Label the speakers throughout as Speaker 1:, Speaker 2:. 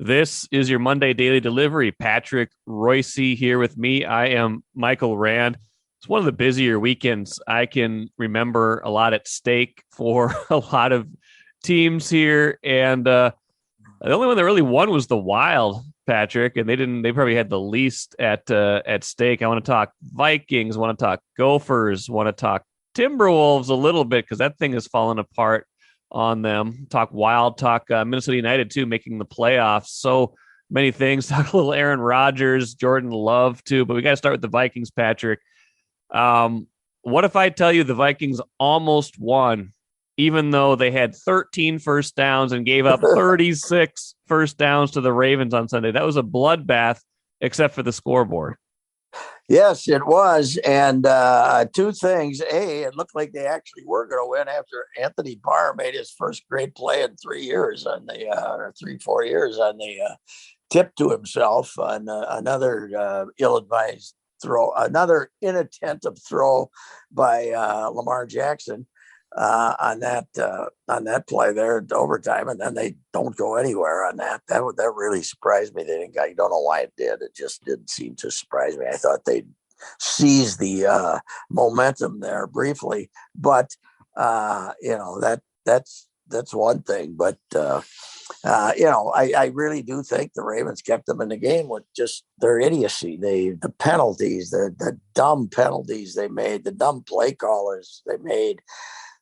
Speaker 1: This is your Monday Daily Delivery. Patrick Reusse here with me. I am Michael Rand. It's one of the busier weekends I can remember. A lot at stake for a lot of teams here, and the only one that really won was the Wild, Patrick, and they probably had the least at stake. I want to talk Vikings, want to talk Gophers, want to talk Timberwolves a little bit because that thing has fallen apart on them. Talk Wild, talk Minnesota United too, making the playoffs. So many things. Talk a little Aaron Rodgers, Jordan Love too, but we got to start with the Vikings, Patrick. What if I tell you the Vikings almost won, even though they had 13 first downs and gave up 36 first downs to the Ravens on Sunday? That was a bloodbath, except for the scoreboard.
Speaker 2: Yes, it was. And two things. A, it looked like they actually were going to win after Anthony Barr made his first great play in 3 years on the, or 3-4 years on the tip to himself on another ill-advised throw, another inattentive throw by Lamar Jackson on that play there at overtime, and then they don't go anywhere on that. That really surprised me. I don't know why it did. It just didn't seem to surprise me. I thought they'd seize the momentum there briefly, but that's one thing. But I really do think the Ravens kept them in the game with just their idiocy. The penalties, the dumb penalties they made, the dumb play callers they made.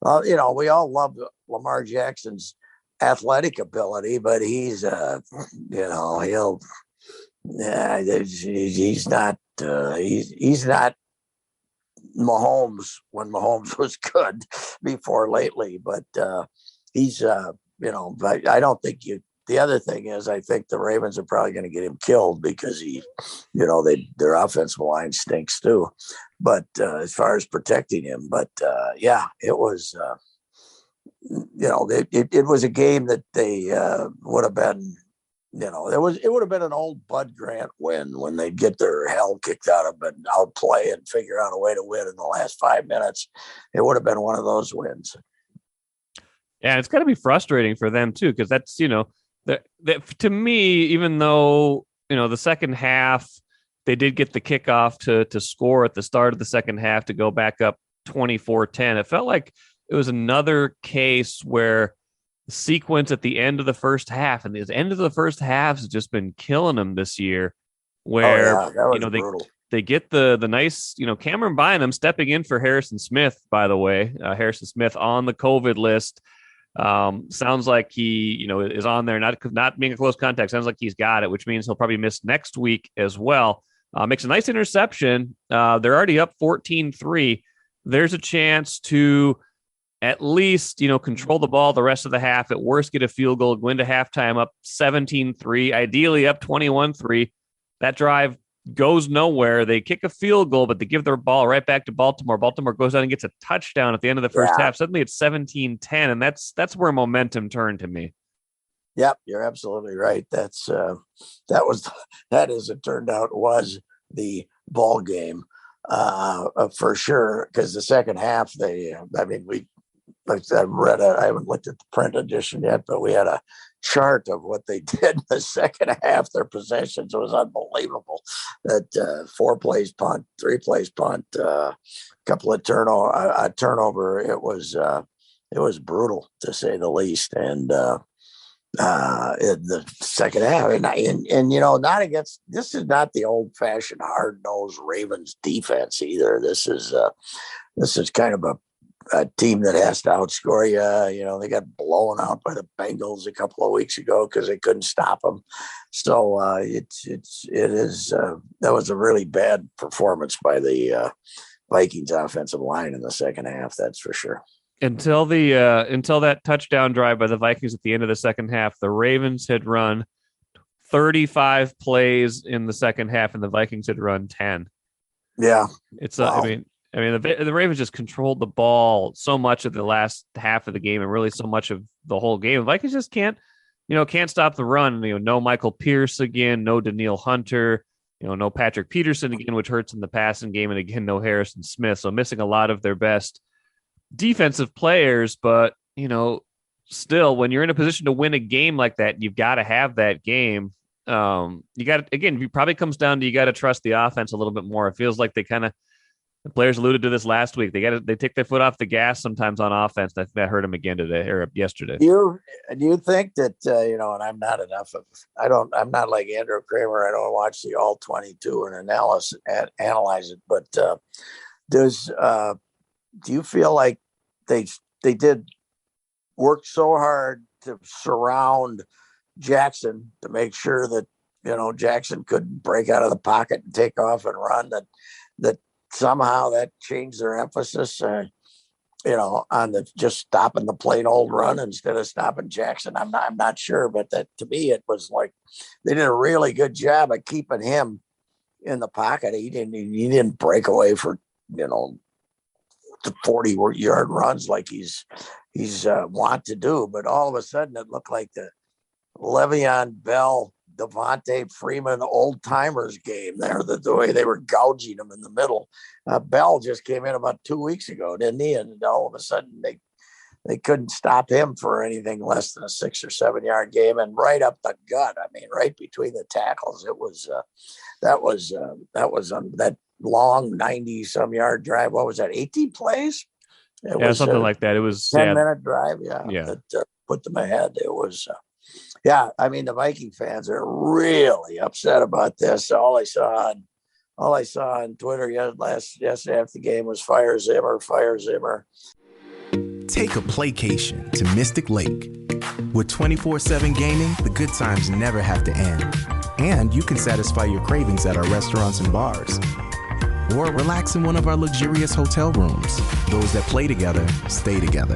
Speaker 2: Well, we all love Lamar Jackson's athletic ability, but he's not Mahomes when Mahomes was good before lately. But but I don't think the other thing is, I think the Ravens are probably going to get him killed because their offensive line stinks too. But as far as protecting him, it was, it was a game that they would have been, it would have been an old Bud Grant win when they get their hell kicked out of them and outplay and figure out a way to win in the last 5 minutes. It would have been one of those wins.
Speaker 1: Yeah, it's got to be frustrating for them too, because that's, that to me, even though, the second half, they did get the kickoff to score at the start of the second half to go back up 24-10. It felt like it was another case where the sequence at the end of the first half, and the end of the first half has just been killing them this year, where, they get the nice, Cameron Bynum stepping in for Harrison Smith, by the way. Harrison Smith on the COVID list. Sounds like he, is on there, not being a close contact. Sounds like he's got it, which means he'll probably miss next week as well. Makes a nice interception. They're already up 14-3. There's a chance to at least, control the ball the rest of the half. At worst, get a field goal, go into halftime up 17-3, ideally up 21-3. That drive goes nowhere. They kick a field goal, but they give their ball right back to Baltimore. Baltimore goes out and gets a touchdown at the end of the first half. Suddenly it's 17-10, and that's where momentum turned to me.
Speaker 2: Yep, you're absolutely right. That as it turned out was the ball game for sure. Because the second half, I haven't looked at the print edition yet, but we had a chart of what they did in the second half. Their possessions, it was unbelievable. That 4 plays punt, 3 plays punt, a couple of turnover. It was brutal to say the least. And in the second half, and not against. This is not the old-fashioned hard-nosed Ravens defense either. This is kind of a team that has to outscore you. They got blown out by the Bengals a couple of weeks ago because they couldn't stop them. So that was a really bad performance by the Vikings offensive line in the second half. That's for sure.
Speaker 1: Until that touchdown drive by the Vikings at the end of the second half, the Ravens had run 35 plays in the second half, and the Vikings had run 10.
Speaker 2: Yeah,
Speaker 1: it's wow. The Ravens just controlled the ball so much of the last half of the game, and really so much of the whole game. The Vikings just can't stop the run. No Michael Pierce again, no Danielle Hunter, no Patrick Peterson again, which hurts in the passing game, and again no Harrison Smith. So missing a lot of their best defensive players, but still, when you're in a position to win a game like that, you've got to have that game. You got to, again, it probably comes down to you got to trust the offense a little bit more. It feels like the players alluded to this last week. They take their foot off the gas sometimes on offense. That hurt them again today or yesterday.
Speaker 2: Do you think that and I'm not I'm not like Andrew Kramer. I don't watch the all 22 and analyze it. But do you feel like they did work so hard to surround Jackson to make sure that Jackson couldn't break out of the pocket and take off and run, that somehow that changed their emphasis on the just stopping the plain old run instead of stopping Jackson? I'm not sure, but that to me it was like they did a really good job of keeping him in the pocket. He didn't break away for 40-yard runs like he's want to do, but all of a sudden it looked like the Le'Veon Bell, Devontae Freeman old timers game there, the way they were gouging him in the middle. Bell just came in about 2 weeks ago, didn't he? And all of a sudden they couldn't stop him for anything less than a 6 or 7 yard game, and right up the gut. I mean, right between the tackles. It was that was that long 90 some yard drive. What was that? 18 plays? It was
Speaker 1: something like that. It was
Speaker 2: 10-minute drive.
Speaker 1: Yeah.
Speaker 2: That put them ahead. It was. I mean, the Viking fans are really upset about this. All I saw on Twitter yesterday after the game was fire Zimmer.
Speaker 3: Take a playcation to Mystic Lake. With 24/7 gaming, the good times never have to end. And you can satisfy your cravings at our restaurants and bars. Or relax in one of our luxurious hotel rooms. Those that play together, stay together.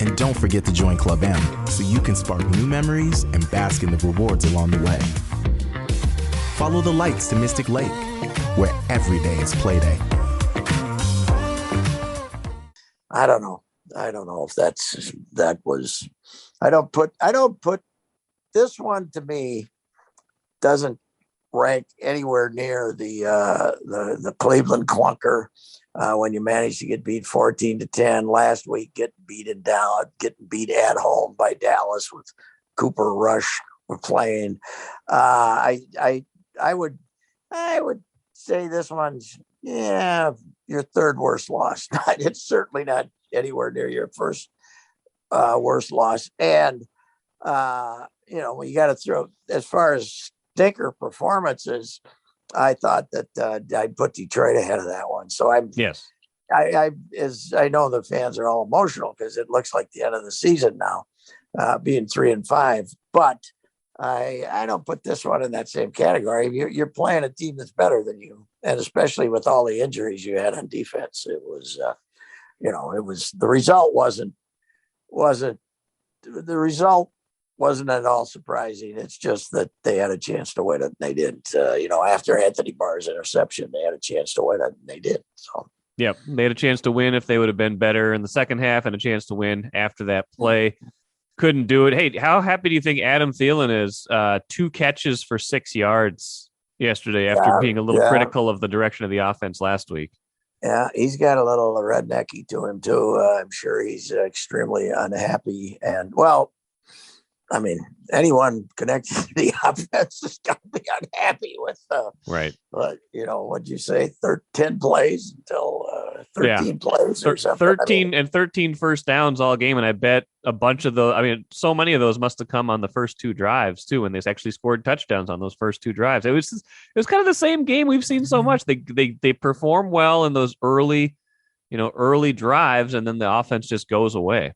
Speaker 3: And don't forget to join Club M so you can spark new memories and bask in the rewards along the way. Follow the lights to Mystic Lake, where every day is play day.
Speaker 2: I don't know if that was. I don't put this one, to me, doesn't rank anywhere near the Cleveland clunker. When you managed to get beat 14-10 last week, getting beat at home by Dallas with Cooper Rush playing. I would say this one's your third worst loss. It's certainly not anywhere near your first worst loss. And when you got to throw as far as stinker performances, I thought that I'd put Detroit ahead of that one. So I know the fans are all emotional because it looks like the end of the season now, being 3-5. But I don't put this one in that same category. You're playing a team that's better than you, and especially with all the injuries you had on defense, it was the result wasn't at all surprising. It's just that they had a chance to win it and they didn't. After Anthony Barr's interception, they had a chance to win it and they didn't. So
Speaker 1: yeah, they had a chance to win if they would have been better in the second half, and a chance to win after that play. Couldn't do it. Hey, how happy do you think Adam Thielen is? 2 catches for 6 yards yesterday after being a little critical of the direction of the offense last week.
Speaker 2: Yeah, he's got a little rednecky to him too. I'm sure he's extremely unhappy. And I mean, anyone connected to the offense is going to be unhappy with
Speaker 1: right.
Speaker 2: But what'd you say? 10 plays until 13 plays or something.
Speaker 1: 13 first downs all game, and I bet a bunch of those. I mean, so many of those must have come on the first 2 drives too, when they actually scored touchdowns on those first 2 drives. It was kind of the same game we've seen so much. They perform well in those early drives, and then the offense just goes away.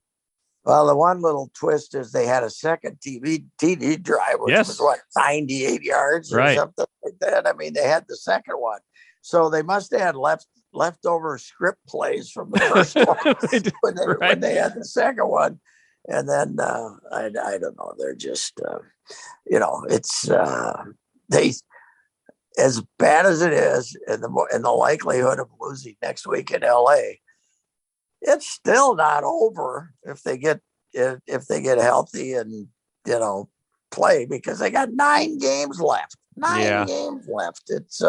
Speaker 2: Well, the one little twist is they had a second TD drive, which was 98 yards or something like that. I mean, they had the second one. So they must have had leftover script plays from the first one when they had the second one. And then I don't know. They're just, it's they, as bad as it is, and the likelihood of losing next week in LA, it's still not over if they get healthy and play, because they got 9 games left. 9 games left. It's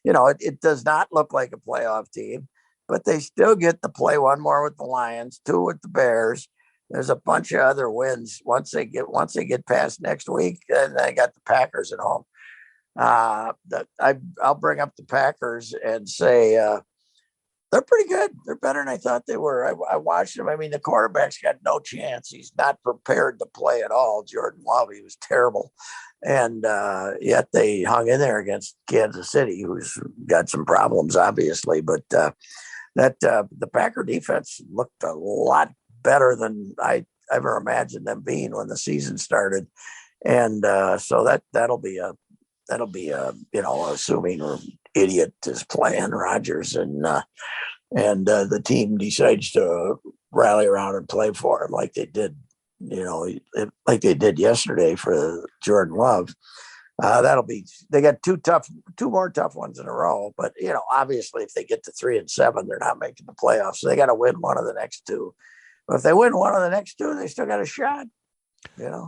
Speaker 2: it does not look like a playoff team, but they still get to play one more with the Lions, 2 with the Bears, there's a bunch of other wins once they get past next week, and they got the Packers at home. I'll bring up the Packers and say they're pretty good. They're better than I thought they were. I watched them. I mean, the quarterback's got no chance. He's not prepared to play at all. Jordan Love, he was terrible. And yet they hung in there against Kansas City, who's got some problems, obviously. But the Packer defense looked a lot better than I ever imagined them being when the season started. And so that'll be a assuming an idiot is playing Rodgers and the team decides to rally around and play for him like they did, like they did yesterday for Jordan Love. They got two more tough ones in a row, but obviously if they get to 3-7, they're not making the playoffs. So they got to win one of the next two. But if they win one of the next two, they still got a shot,
Speaker 1: Yeah.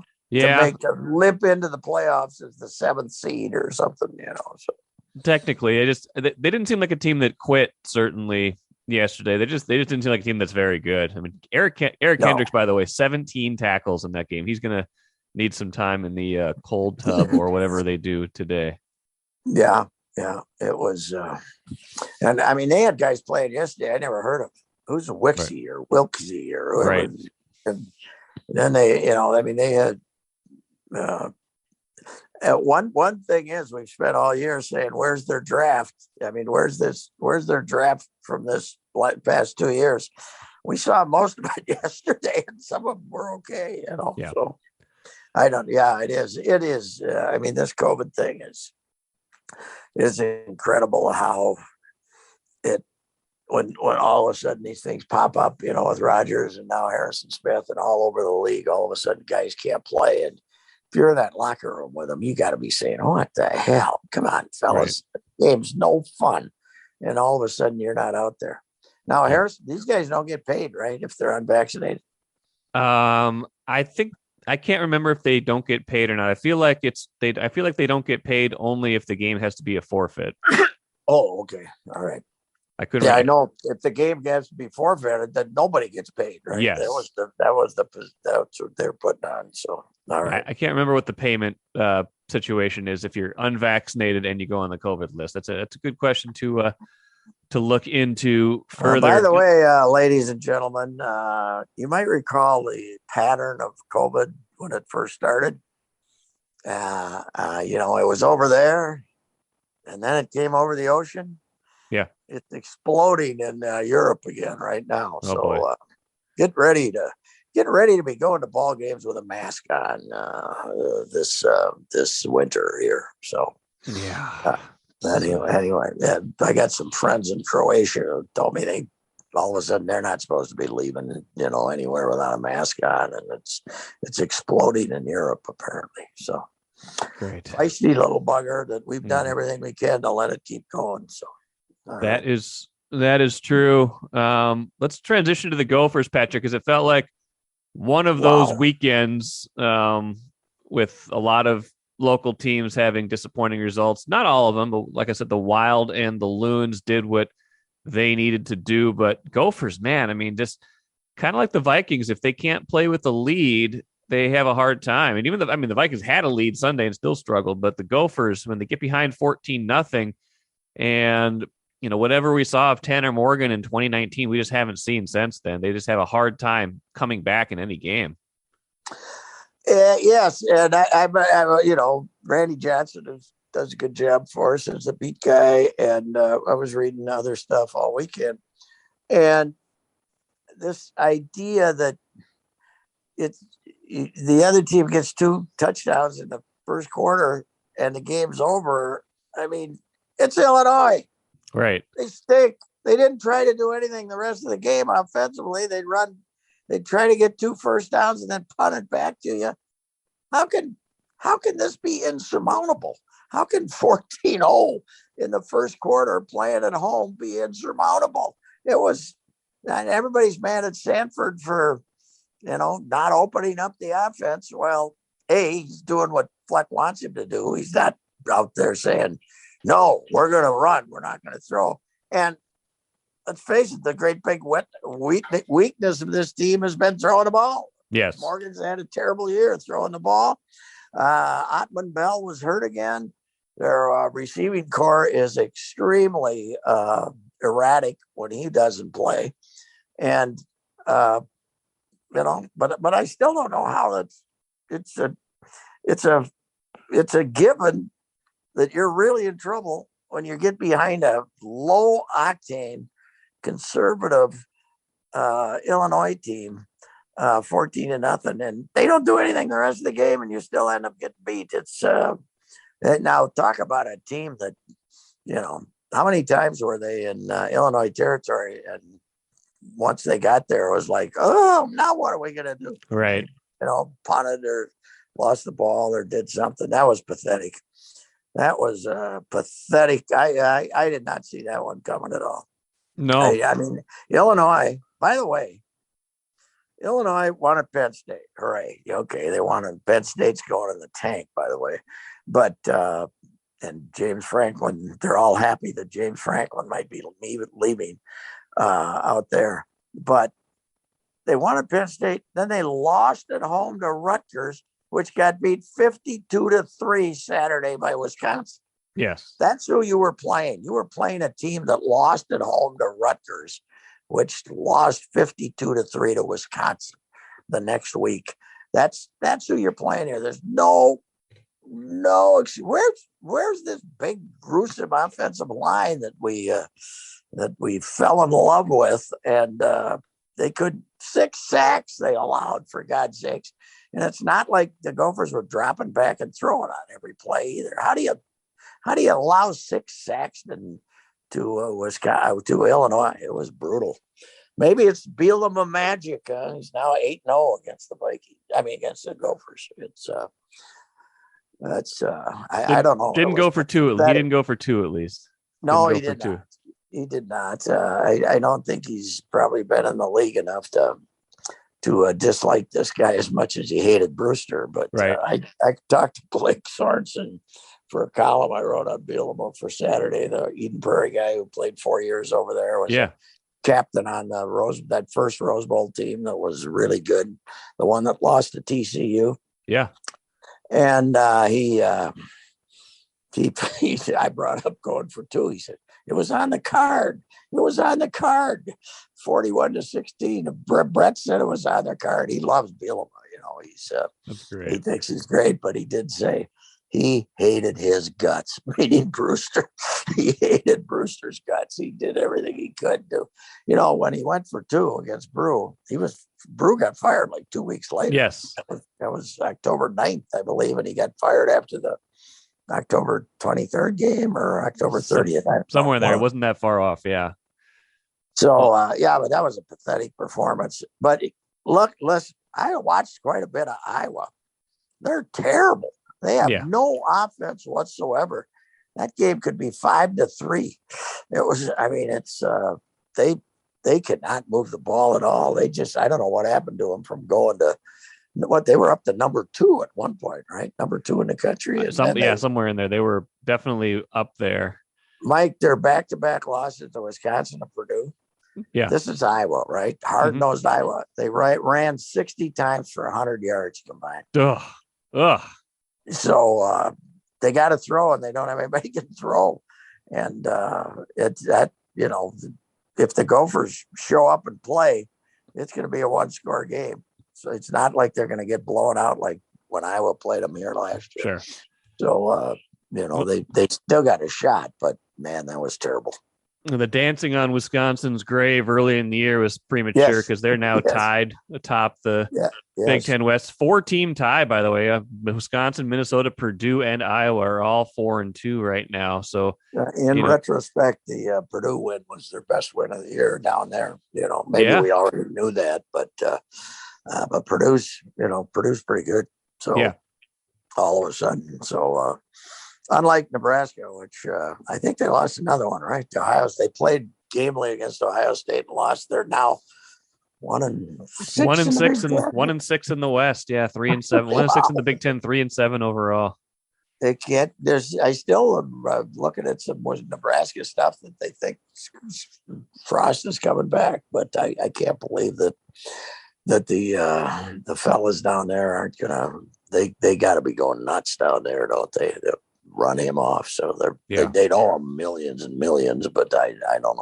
Speaker 2: to limp into the playoffs as the 7th seed or something, So
Speaker 1: Technically, they didn't seem like a team that quit. Certainly yesterday, they just didn't seem like a team that's very good. I mean, Eric Kendricks, by the way, 17 tackles in that game. He's gonna need some time in the cold tub or whatever they do today.
Speaker 2: Yeah, it was, and I mean they had guys playing yesterday I never heard of. Who's Wixie or Wilksy or whoever.
Speaker 1: Right.
Speaker 2: And then they had. One thing is we've spent all year saying where's their draft? I mean, where's their draft from this past 2 years? We saw most of it yesterday, and some of them were okay,
Speaker 1: Yeah.
Speaker 2: So it is. I mean, this COVID thing is incredible how it when all of a sudden these things pop up, with Rodgers and now Harrison Smith and all over the league. All of a sudden, guys can't play, and if you're in that locker room with them, you got to be saying, "What the hell? Come on, fellas! Right. The game's no fun." And all of a sudden, you're not out there. Now, Harrison, these guys don't get paid, right? If they're unvaccinated.
Speaker 1: I think I can't remember if they don't get paid or not. I feel like they don't get paid only if the game has to be a forfeit.
Speaker 2: Oh, okay, all right. I know if the game has to be forfeited, then nobody gets paid, right?
Speaker 1: Yes.
Speaker 2: That's what they're putting on. So, all right.
Speaker 1: I can't remember what the payment situation is if you're unvaccinated and you go on the COVID list. That's a good question to look into further.
Speaker 2: By the way, ladies and gentlemen, you might recall the pattern of COVID when it first started. It was over there, and then it came over the ocean.
Speaker 1: Yeah,
Speaker 2: it's exploding in Europe again right now.
Speaker 1: Oh, so
Speaker 2: get ready to be going to ball games with a mask on this winter here. So
Speaker 1: yeah.
Speaker 2: Anyway, I got some friends in Croatia who told me they all of a sudden they're not supposed to be leaving, anywhere without a mask on, and it's exploding in Europe apparently. So
Speaker 1: great,
Speaker 2: feisty little bugger that we've done everything we can to let it keep going. So.
Speaker 1: That is true. Let's transition to the Gophers, Patrick, because it felt like one of those weekends with a lot of local teams having disappointing results. Not all of them, but like I said, the Wild and the Loons did what they needed to do. But Gophers, man, I mean, just kind of like the Vikings, if they can't play with the lead, they have a hard time. And even the Vikings had a lead Sunday and still struggled. But the Gophers, when they get behind 14-0, and whatever we saw of Tanner Morgan in 2019, we just haven't seen since then. They just have a hard time coming back in any game.
Speaker 2: Yes, and I Randy Johnson does a good job for us as a beat guy, and I was reading other stuff all weekend, and this idea that the other team gets 2 touchdowns in the first quarter and the game's over. I mean, it's Illinois.
Speaker 1: Right.
Speaker 2: They stink. They didn't try to do anything the rest of the game offensively. They'd try to get 2 first downs and then punt it back to you. How can this be insurmountable? How can 14-0 in the first quarter playing at home be insurmountable? It was, and everybody's mad at Sanford for, not opening up the offense. Well, he's doing what Fleck wants him to do. He's not out there saying, no, we're going to run. We're not going to throw. And let's face it, the great big weakness of this team has been throwing the ball.
Speaker 1: Yes.
Speaker 2: Morgan's had a terrible year throwing the ball. Ottman Bell was hurt again. Their receiving core is extremely erratic when he doesn't play. And, but I still don't know how it's a given that you're really in trouble when you get behind a low octane conservative Illinois team, 14-0, and they don't do anything the rest of the game, and you still end up getting beat. It's now talk about a team that, how many times were they in Illinois territory, and once they got there, it was like, oh, now what are we gonna do?
Speaker 1: Right.
Speaker 2: Punted or lost the ball or did something. That was pathetic. That was pathetic. I did not see that one coming at all.
Speaker 1: No.
Speaker 2: I mean, Illinois, by the way, Illinois won at Penn State. Hooray. Okay, they won, and Penn State's going in the tank, by the way. But, and James Franklin, they're all happy that James Franklin might be leaving out there. But they won at Penn State. Then they lost at home to Rutgers, which got beat 52-3 Saturday by Wisconsin.
Speaker 1: Yes.
Speaker 2: That's who you were playing. You were playing a team that lost at home to Rutgers, which lost 52-3 to Wisconsin the next week. That's who you're playing here. There's no where's this big gruesome offensive line that we fell in love with, and they could 6 sacks they allowed, for God's sakes. And it's not like the Gophers were dropping back and throwing on every play either. How do you allow 6 sacks to Wisconsin, to Illinois? It was brutal. Maybe it's Bielema magic. He's now 8-0 against the Vikings. Against the Gophers. I don't know.
Speaker 1: Didn't go for 2. He didn't go for 2 at least.
Speaker 2: No, he did not. He did not. I don't think he's probably been in the league enough to dislike this guy as much as he hated Brewster. But
Speaker 1: right.
Speaker 2: I talked to Blake Sorensen for a column I wrote on Bielema for Saturday. The Eden Prairie guy who played 4 years over there was captain on that first Rose Bowl team that was really good, the one that lost to TCU.
Speaker 1: Yeah,
Speaker 2: and he I brought up going for 2. He said it was on the card. It was on the card. 41-16. Brett said it was on the card. He loves Bielema.
Speaker 1: That's great.
Speaker 2: He thinks he's great, but he did say he hated his guts, meaning Brewster. He hated Brewster's guts. He did everything he could do. When he went for 2 against Brew, Brew got fired like 2 weeks later.
Speaker 1: Yes.
Speaker 2: That was October 9th, I believe, and he got fired after the October 23rd game or October 30th.
Speaker 1: Somewhere there. It wasn't that far off. Yeah.
Speaker 2: So, but that was a pathetic performance. But look, listen, I watched quite a bit of Iowa. They're terrible. They have no offense whatsoever. That game could be 5-3. It was, it's, they could not move the ball at all. I don't know what happened to them from going to they were up to number 2 at one point, right? Number 2 in the country. And
Speaker 1: somewhere in there. They were definitely up there.
Speaker 2: Mike, their back-to-back losses to Wisconsin and Purdue.
Speaker 1: Yeah.
Speaker 2: This is Iowa, right? Hard-nosed Iowa. They ran 60 times for 100 yards combined.
Speaker 1: Ugh.
Speaker 2: So they got to throw, and they don't have anybody can throw. And it's that, if the Gophers show up and play, it's going to be a 1-score game. So it's not like they're going to get blown out like when Iowa played them here last year.
Speaker 1: Sure.
Speaker 2: So, they still got a shot, but man, that was terrible.
Speaker 1: The dancing on Wisconsin's grave early in the year was premature because they're now tied atop the Big Ten West. 4-team tie, by the way. Wisconsin, Minnesota, Purdue, and Iowa are all 4-2 right now. So,
Speaker 2: in retrospect, the Purdue win was their best win of the year down there. Maybe we already knew that, but Purdue's pretty good. So, all of a sudden, unlike Nebraska, which I think they lost another one, right? To Ohio State. They played gamely against Ohio State and lost. They're now 1-6.
Speaker 1: 1-6 in the West. Yeah, 3-7. 1-6 in the Big Ten. 3-7 overall.
Speaker 2: They can't. I still am looking at some more Nebraska stuff that they think Frost is coming back, but I can't believe that the fellas down there aren't gonna. They got to be going nuts down there, don't they? They'll run him off, so they owe him millions and millions. But I don't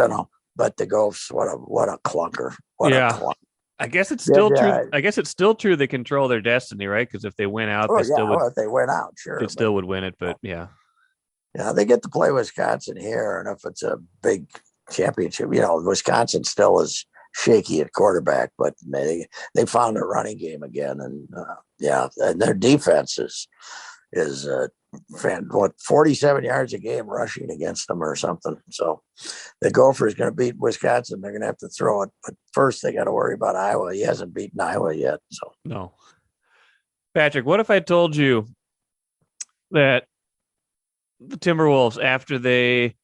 Speaker 2: know. But the Gophers, what a clunker! What a clunker!
Speaker 1: I guess it's still true. I guess it's still true they control their destiny, right? Because if they went out,
Speaker 2: if they went out, sure,
Speaker 1: they still would win it. But yeah,
Speaker 2: they get to play Wisconsin here, and if it's a big championship, Wisconsin still is shaky at quarterback, but they found a running game again, and and their defense is 47 yards a game rushing against them or something. So the Gophers going to beat Wisconsin. They're going to have to throw it, but first they got to worry about Iowa. He hasn't beaten Iowa yet. So
Speaker 1: no. Patrick, what if I told you that the Timberwolves, after they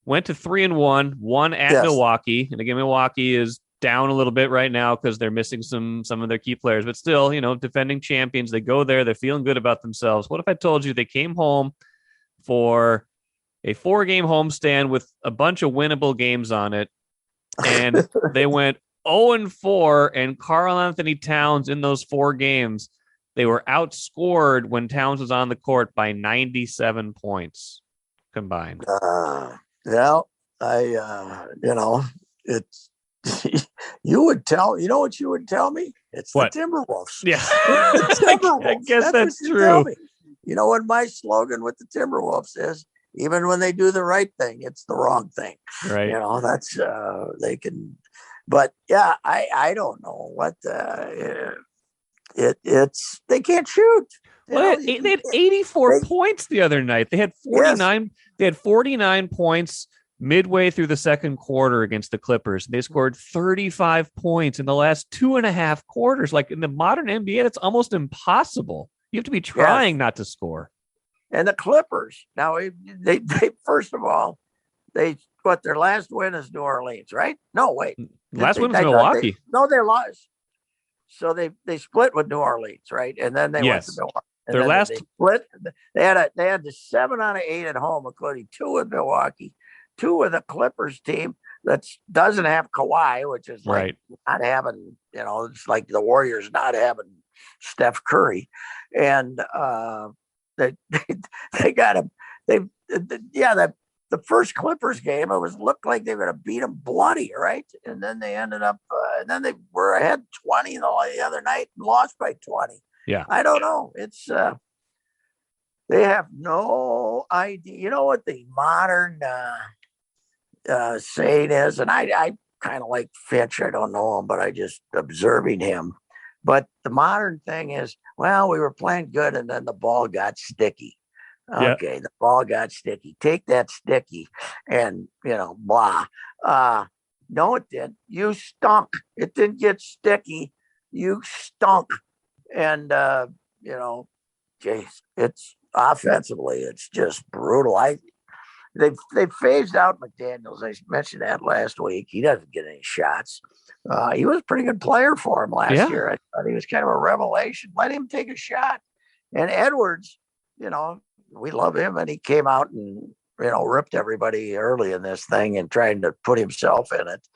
Speaker 1: went to 3-1, won at Milwaukee, and again Milwaukee is down a little bit right now because they're missing some of their key players, but still, defending champions, they go there, they're feeling good about themselves. What if I told you they came home for a 4-game homestand with a bunch of winnable games on it, and they went 0-4, and Karl Anthony Towns in those 4 games, they were outscored when Towns was on the court by 97 points combined.
Speaker 2: It's you would tell what you would tell me? It's
Speaker 1: what?
Speaker 2: The Timberwolves.
Speaker 1: Yeah.
Speaker 2: The Timberwolves.
Speaker 1: I guess that's true.
Speaker 2: You know what my slogan with the Timberwolves is? Even when they do the right thing, it's the wrong thing.
Speaker 1: Right.
Speaker 2: That's they can, but yeah, I don't know what it's they can't shoot.
Speaker 1: They had 84 points the other night. They had 49. Yes. They had 49 points midway through the second quarter against the Clippers. They scored 35 points in the last 2.5 quarters. Like in the modern NBA, that's almost impossible. You have to be trying not to score.
Speaker 2: And the Clippers, now they first of all, their last win is New Orleans, right? No, wait.
Speaker 1: Last win was Milwaukee.
Speaker 2: They lost. So they split with New Orleans, right? And then they went to Milwaukee. And
Speaker 1: their last
Speaker 2: they split. They had the 7 out of 8 at home, including 2 with Milwaukee, 2 with the Clippers team that doesn't have Kawhi, which is like not having, it's like the Warriors not having Steph Curry, and they got him. The first Clippers game, looked like they were going to beat them bloody, right? And then they ended up, and then they were ahead 20 the other night and lost by 20.
Speaker 1: Yeah,
Speaker 2: I don't know. It's they have no idea. You know what the modern saying is, and I kind of like Finch. I don't know him, but I just observing him. But the modern thing is, well, we were playing good, and then the ball got sticky. Okay, the ball got sticky. Take that sticky, and blah. No, it didn't. You stunk. It didn't get sticky. You stunk, and it's offensively, it's just brutal. They phased out McDaniels. I mentioned that last week. He doesn't get any shots. He was a pretty good player for him last year. I thought he was kind of a revelation. Let him take a shot. And Edwards, we love him, and he came out and ripped everybody early in this thing and trying to put himself in it.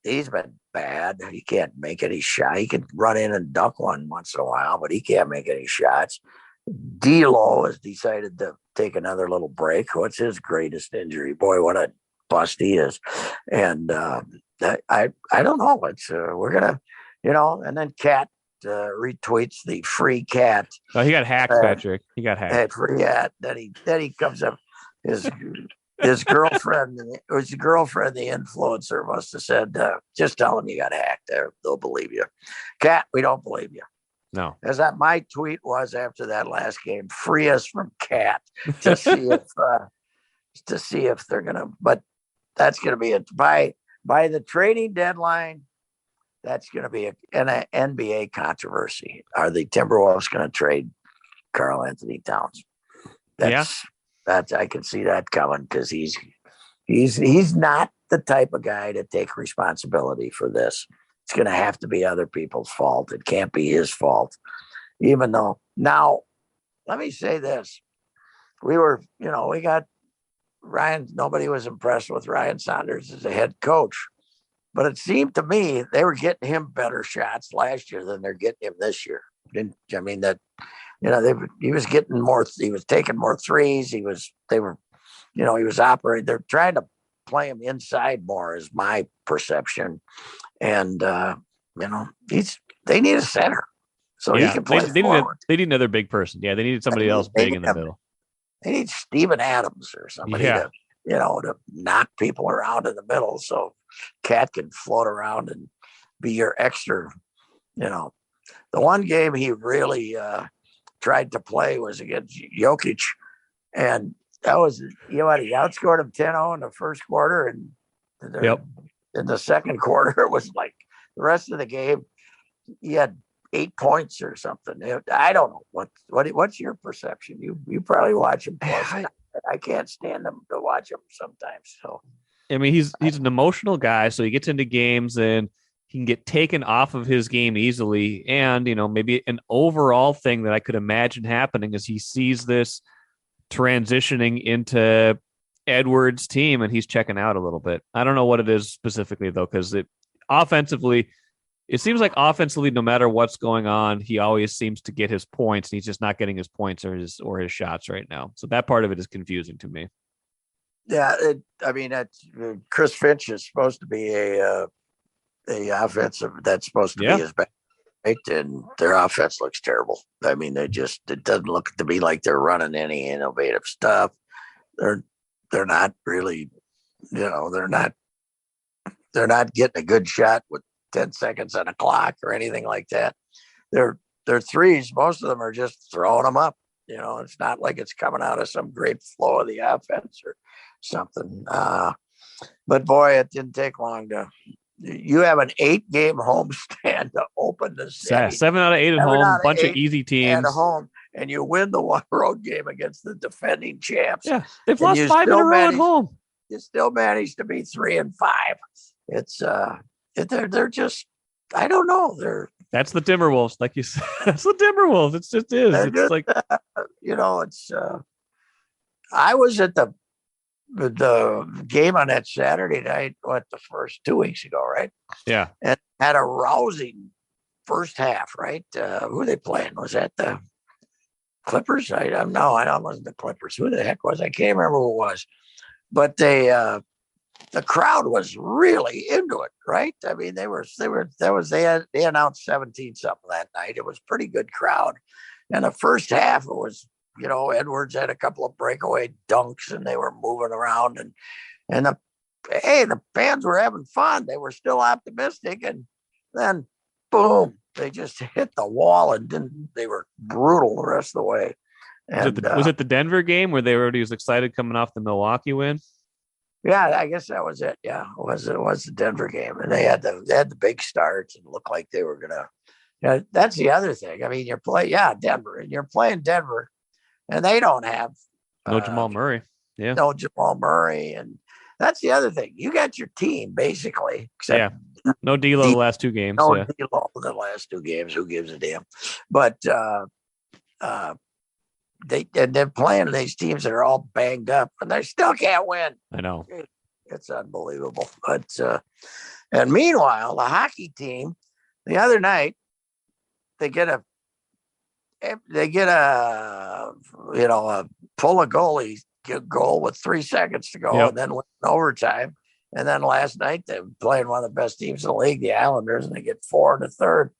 Speaker 2: He's been bad. He can't make any shot. He can run in and dunk one once in a while, but he can't make any shots. D'Lo has decided to take another little break. What's his greatest injury? Boy, what a bust he is. And I don't know. It's we're gonna, and then Cat retweets the free Cat.
Speaker 1: Oh, he got hacked, Patrick. He got hacked.
Speaker 2: Free Cat. Then he comes up. His girlfriend, the influencer, must have said, "Just tell him you got hacked. There, they'll believe you." Cat, we don't believe you.
Speaker 1: No.
Speaker 2: As that my tweet was after that last game, free us from Cat to see if they're gonna. But that's gonna be by the trading deadline. That's gonna be an NBA controversy. Are the Timberwolves gonna trade Karl Anthony Towns? That's I can see that coming because he's not the type of guy to take responsibility for this. It's going to have to be other people's fault. It can't be his fault. Even though now let me say this. We got Ryan. Nobody was impressed with Ryan Saunders as a head coach, but it seemed to me they were getting him better shots last year than they're getting him this year. I mean, he was getting more. He was taking more threes. He was operating. They're trying to play him inside more, is my perception. And they need a center so he can play forward.
Speaker 1: They need another big person. Yeah, they needed somebody else big in the middle.
Speaker 2: They need Steven Adams or somebody to knock people around in the middle so Cat can float around and be your extra. The one game he really tried to play was against Jokic, and that was he outscored him 10-0 in the first quarter, and in the second quarter it was like the rest of the game he had 8 points or something. I don't know what's your perception. You probably watch him close. I can't stand him to watch him sometimes. So
Speaker 1: I mean, he's an emotional guy, so he gets into games and he can get taken off of his game easily. And maybe an overall thing that I could imagine happening is he sees this transitioning into Edwards' team and he's checking out a little bit. I don't know what it is specifically though, because offensively, it seems like offensively, no matter what's going on, he always seems to get his points. And he's just not getting his points or his shots right now. So that part of it is confusing to me.
Speaker 2: Yeah, Chris Finch is supposed to be a offensive. That's supposed to be his best, right? And their offense looks terrible. I mean, it doesn't look to me like they're running any innovative stuff. They're not really, they're not getting a good shot with 10 seconds on a clock or anything like that. Their threes, most of them are just throwing them up. It's not like it's coming out of some great flow of the offense or something. But boy, it didn't take long you have an 8-game homestand to open the season.
Speaker 1: 7 out of 8 at home, bunch of easy teams
Speaker 2: at home, and you win the one road game against the defending champs.
Speaker 1: Yeah, they've lost 5 in a row at home.
Speaker 2: You still managed to be 3-5. It's they're just, I don't know.
Speaker 1: That's the Timberwolves, like you said. That's the Timberwolves. It just is. It's
Speaker 2: just,
Speaker 1: like
Speaker 2: I was at the game on that Saturday night, the first 2 weeks ago, right?
Speaker 1: Yeah.
Speaker 2: And had a rousing first half, right? Who are they playing? Was that the Clippers? I wasn't the Clippers. Who the heck was? I can't remember who it was. But the crowd was really into it, right? I mean, they announced 17 something that night. It was a pretty good crowd. And the first half, it was, Edwards had a couple of breakaway dunks and they were moving around and the fans were having fun. They were still optimistic. And then boom, they just hit the wall and they were brutal the rest of the way. And
Speaker 1: was it the Denver game where they were already excited coming off the Milwaukee win?
Speaker 2: Yeah, I guess that was it. Yeah, it was the Denver game, and they had the big starts and looked like they were gonna. That's the other thing. I mean, Denver, and you're playing Denver, and they don't have
Speaker 1: no Jamal Murray. Yeah,
Speaker 2: no Jamal Murray, and that's the other thing. You got your team basically, except
Speaker 1: no D'Lo the last 2 games.
Speaker 2: No D'Lo the last 2 games. Who gives a damn? But they're playing these teams that are all banged up and they still can't win.
Speaker 1: I know.
Speaker 2: It's unbelievable. But and meanwhile, the hockey team the other night, they get a pull a goalie goal with 3 seconds to go and then win overtime. And then last night they were playing one of the best teams in the league, the Islanders, and they get 4 in the third.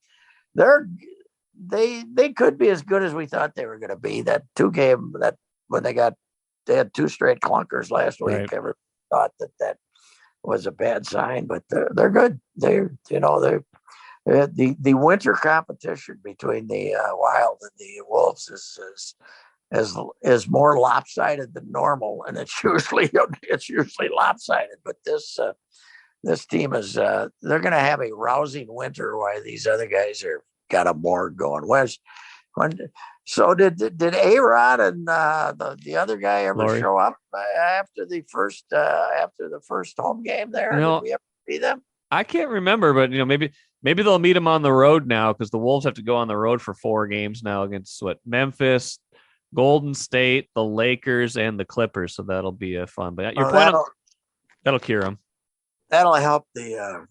Speaker 2: They could be as good as we thought they were going to be. That 2 game that when they had 2 straight clunkers last week.
Speaker 1: Right.
Speaker 2: Everyone thought that was a bad sign, but they're good. The winter competition between the Wild and the Wolves is more lopsided than normal, and it's usually lopsided. But this team is they're going to have a rousing winter while these other guys got a board going. So did A-Rod and the other guy ever
Speaker 1: Laurie
Speaker 2: show up after the first home game there? Did we ever see them?
Speaker 1: I can't remember, but maybe they'll meet him on the road now because the Wolves have to go on the road for 4 games now against Memphis, Golden State, the Lakers, and the Clippers. So that'll be fun. But your point, that'll cure them.
Speaker 2: That'll help the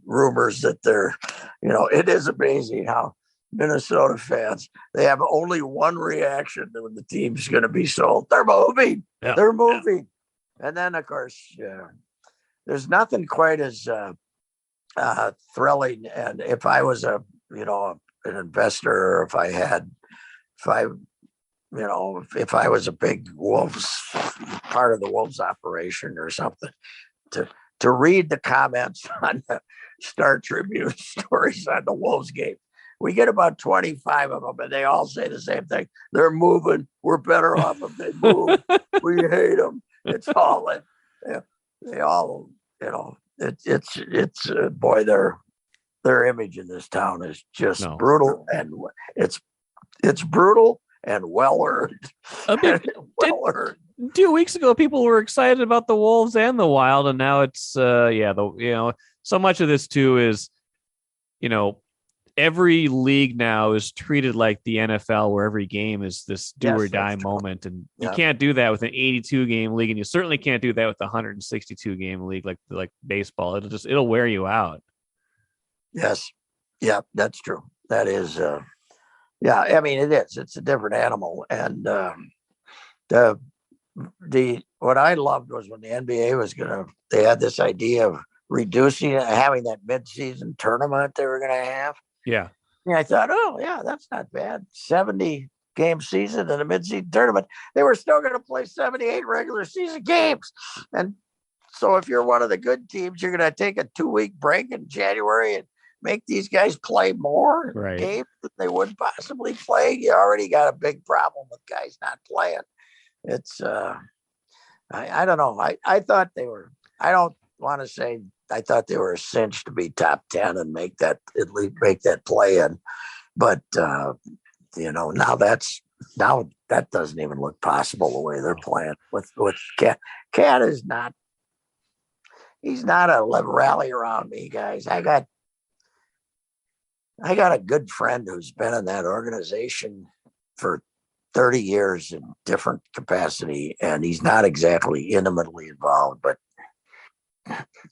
Speaker 2: rumors that they're, it is amazing how Minnesota fans, they have only one reaction when the team's going to be sold. They're moving. Yeah. They're moving. Yeah. And then, of course, there's nothing quite as thrilling. And if I was an investor, or if I was a big Wolves, part of the Wolves operation or something, to read the comments on the Star Tribune stories on the Wolves game. We get about 25 of them, and they all say the same thing. They're moving. We're better off if they move. We hate them. It's all they all, it's boy, their image in this town is just brutal, and it's brutal and well earned. Well earned.
Speaker 1: 2 weeks ago, people were excited about the Wolves and the Wild, and now it's so much of this too is, every league now is treated like the NFL, where every game is this do or die moment, and you can't do that with an 82 game league, and you certainly can't do that with a 162 game league like baseball. It'll wear you out.
Speaker 2: Yes, yeah, that's true. That is, I mean, it is. It's a different animal, and what I loved was when the NBA they had this idea of reducing it, having that mid-season tournament they were going to have.
Speaker 1: Yeah.
Speaker 2: I thought, that's not bad. 70-game season and a mid-season tournament. They were still going to play 78 regular season games. And so if you're one of the good teams, you're going to take a 2-week break in January and make these guys play more games that they wouldn't possibly play. You already got a big problem with guys not playing. It's I don't know. I thought they were, I don't want to say I thought they were a cinch to be top 10 and make that play in, but now that doesn't even look possible the way they're playing with Cat. Cat is not, he's not a rally around me, guys. I got a good friend who's been in that organization for 30 years in different capacity, and he's not exactly intimately involved, but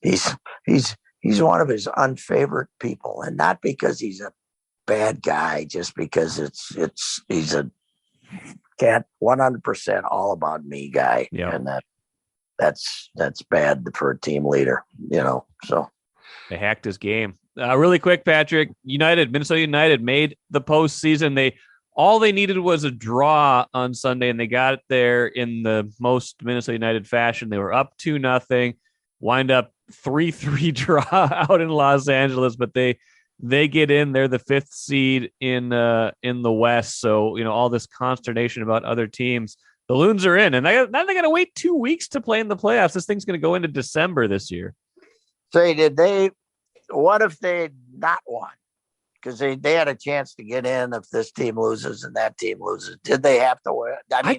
Speaker 2: he's one of his unfavorite people, and not because he's a bad guy, just because he's a Cat 100% all about me guy.
Speaker 1: Yep.
Speaker 2: And that's bad for a team leader, so
Speaker 1: they hacked his game. Really quick, Patrick, Minnesota United made the postseason. All they needed was a draw on Sunday, and they got it there in the most Minnesota United fashion. They were up 2-0, wind up 3-3 draw out in Los Angeles, but they get in. They're the 5th seed in the West. So, all this consternation about other teams. The Loons are in, and now they got to wait 2 weeks to play in the playoffs. This thing's going to go into December this year.
Speaker 2: What if they not won? Because they had a chance to get in if this team loses and that team loses. Did they have to win?
Speaker 1: I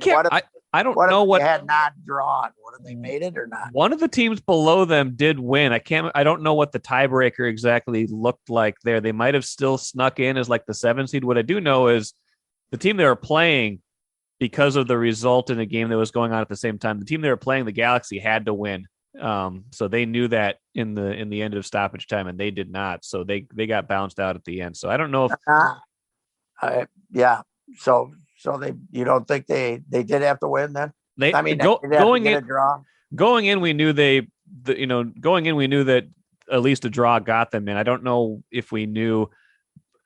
Speaker 1: don't know what
Speaker 2: they had not drawn. What if they made it or not?
Speaker 1: One of the teams below them did win. I don't know what the tiebreaker exactly looked like there. They might have still snuck in as like the 7th seed. What I do know is the team they were playing, because of the result in a game that was going on at the same time, the team they were playing, the Galaxy, had to win. So they knew that in the end of stoppage time, and they did not. So they got bounced out at the end. So I don't know if
Speaker 2: So you don't think they did have to win then?
Speaker 1: Going in, we knew that at least a draw got them in. I don't know if we knew.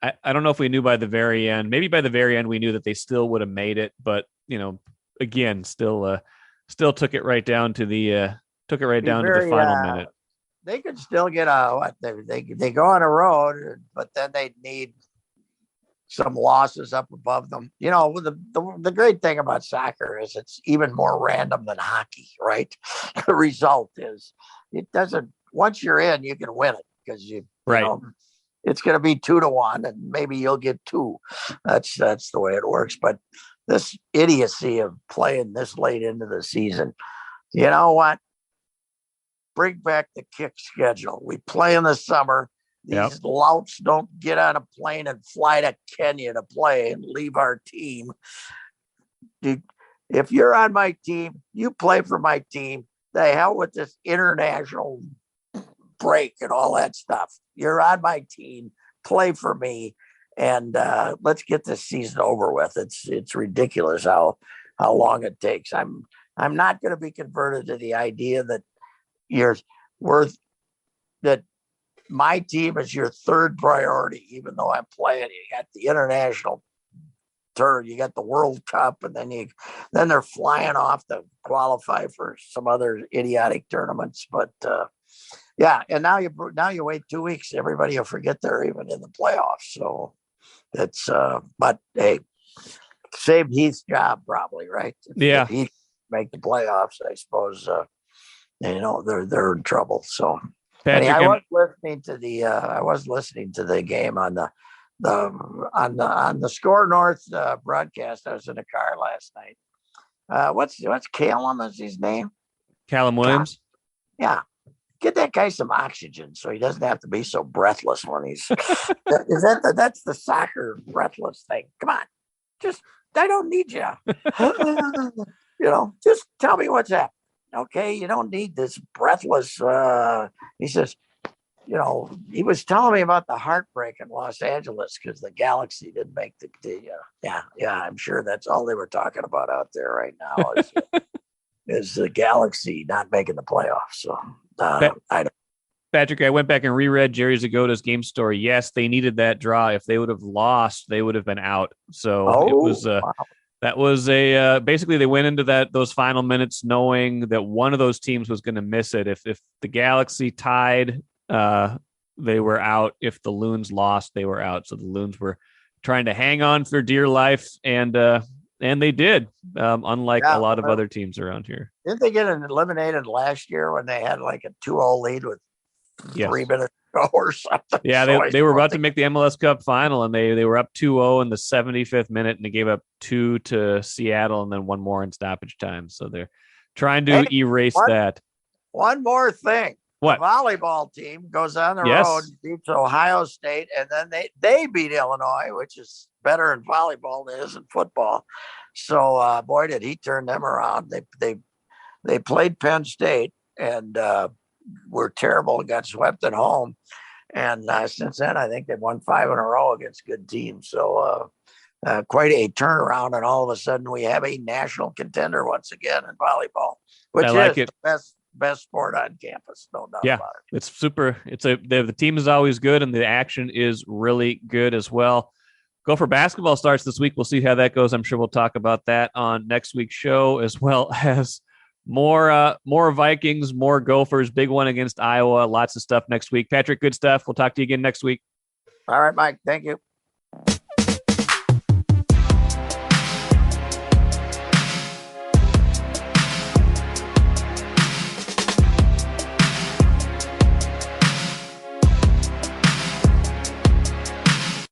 Speaker 1: I don't know if we knew by the very end. Maybe by the very end we knew that they still would have made it, but again, still took it right down to the to the final minute.
Speaker 2: They could still get they go on a road, but then they need some losses up above them. The great thing about soccer is it's even more random than hockey, right? The result is it doesn't. Once you're in, you can win it because it's going to be 2-1, and maybe you'll get 2. That's the way it works. But this idiocy of playing this late into the season, you know what? Bring back the kick schedule. We play in the summer. these louts don't get on a plane and fly to Kenya to play and leave our team. If you're on my team, you play for my team. The hell with this international break and all that stuff. You're on my team, play for me, and let's get this season over with. It's ridiculous how long it takes. I'm not going to be converted to the idea that that my team is your third priority, even though I'm playing. You got the international tour, you got the World Cup, and then they're flying off to qualify for some other idiotic tournaments. But yeah, and now you wait 2 weeks, everybody will forget they're even in the playoffs. So it's but hey, saved Heath's job probably, right?
Speaker 1: Yeah.
Speaker 2: If he make the playoffs, I suppose they're in trouble. So
Speaker 1: Patrick,
Speaker 2: I was listening to the game on the Score North broadcast. I was in a car last night. What's Callum is his name?
Speaker 1: Callum Williams.
Speaker 2: Yeah. Get that guy some oxygen so he doesn't have to be so breathless when he's that's the soccer breathless thing. Come on. I don't need you. Just tell me what's happening. Okay, you don't need this breathless. He says, he was telling me about the heartbreak in Los Angeles because the Galaxy didn't make the yeah. I'm sure that's all they were talking about out there right now is the Galaxy not making the playoffs. So I don't.
Speaker 1: Patrick, I went back and reread Jerry Zagoda's game story. Yes, they needed that draw. If they would have lost, they would have been out. So it was
Speaker 2: wow.
Speaker 1: That was basically they went into those final minutes knowing that one of those teams was going to miss it. If the Galaxy tied, they were out. If the Loons lost, they were out. So the Loons were trying to hang on for dear life, and they did. Unlike a lot of other teams around here.
Speaker 2: Didn't they get eliminated last year when they had like a 2-0 lead with 3 minutes to go or something?
Speaker 1: Yeah, they were about to make the MLS Cup final, and they were up 2-0 in the 75th minute, and they gave up 2 to Seattle and then 1 more in stoppage time. So they're trying to erase that. One
Speaker 2: more thing.
Speaker 1: What?
Speaker 2: The volleyball team goes on the road, beats Ohio State, and then they beat Illinois, which is better in volleyball than it is in football. So boy, did he turn them around. They played Penn State and were terrible and got swept at home. And since then, I think they've won 5 in a row against good teams. So quite a turnaround. And all of a sudden, we have a national contender once again in volleyball, which is the best sport on campus. No doubt about it.
Speaker 1: It's super. The team is always good, and the action is really good as well. Gopher basketball starts this week. We'll see how that goes. I'm sure we'll talk about that on next week's show, as well as more Vikings, more Gophers, big one against Iowa. Lots of stuff next week. Patrick, good stuff. We'll talk to you again next week.
Speaker 2: All right, Mike. Thank you.